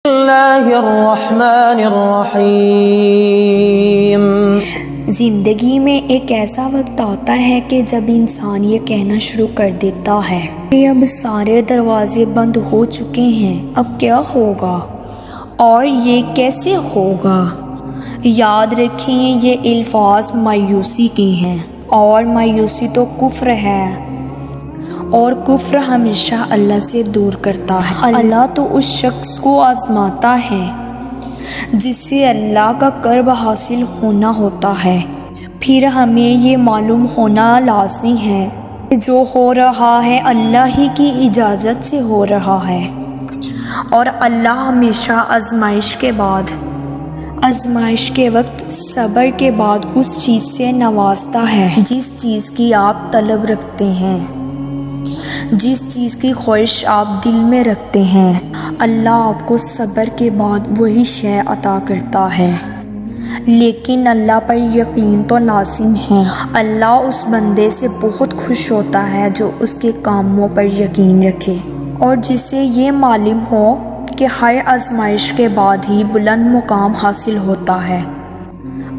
اللہ الرحمن الرحیم۔ زندگی میں ایک ایسا وقت آتا ہے کہ جب انسان یہ کہنا شروع کر دیتا ہے کہ اب سارے دروازے بند ہو چکے ہیں، اب کیا ہوگا اور یہ کیسے ہوگا۔ یاد رکھیں یہ الفاظ مایوسی کے ہیں، اور مایوسی تو کفر ہے، اور کفر ہمیشہ اللہ سے دور کرتا ہے۔ اللہ تو اس شخص کو آزماتا ہے جس سے اللہ کا قرب حاصل ہونا ہوتا ہے۔ پھر ہمیں یہ معلوم ہونا لازمی ہے کہ جو ہو رہا ہے اللہ ہی کی اجازت سے ہو رہا ہے، اور اللہ ہمیشہ آزمائش کے وقت صبر کے بعد اس چیز سے نوازتا ہے جس چیز کی آپ طلب رکھتے ہیں، جس چیز کی خواہش آپ دل میں رکھتے ہیں۔ اللہ آپ کو صبر کے بعد وہی شے عطا کرتا ہے، لیکن اللہ پر یقین تو لازم ہے۔ اللہ اس بندے سے بہت خوش ہوتا ہے جو اس کے کاموں پر یقین رکھے، اور جسے یہ معلوم ہو کہ ہر آزمائش کے بعد ہی بلند مقام حاصل ہوتا ہے۔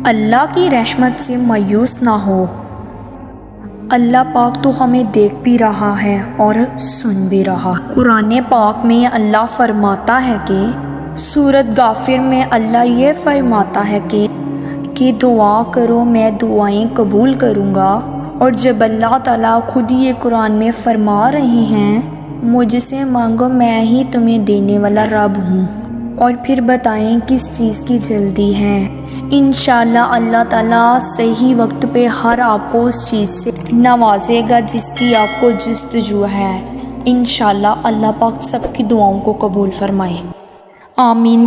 اللہ کی رحمت سے مایوس نہ ہو۔ اللہ پاک تو ہمیں دیکھ بھی رہا ہے اور سن بھی رہا۔ قرآن پاک میں اللہ فرماتا ہے کہ سورۃ غافر میں اللہ یہ فرماتا ہے کہ دعا کرو میں دعائیں قبول کروں گا، اور جب اللہ تعالیٰ خود یہ قرآن میں فرما رہے ہیں مجھ سے مانگو میں ہی تمہیں دینے والا رب ہوں، اور پھر بتائیں کس چیز کی جلدی ہے۔ انشاءاللہ اللہ تعالیٰ صحیح وقت پہ ہر آپ کو اس چیز سے نوازے گا جس کی آپ کو جستجو ہے۔ انشاءاللہ اللہ پاک سب کی دعاؤں کو قبول فرمائے، آمین۔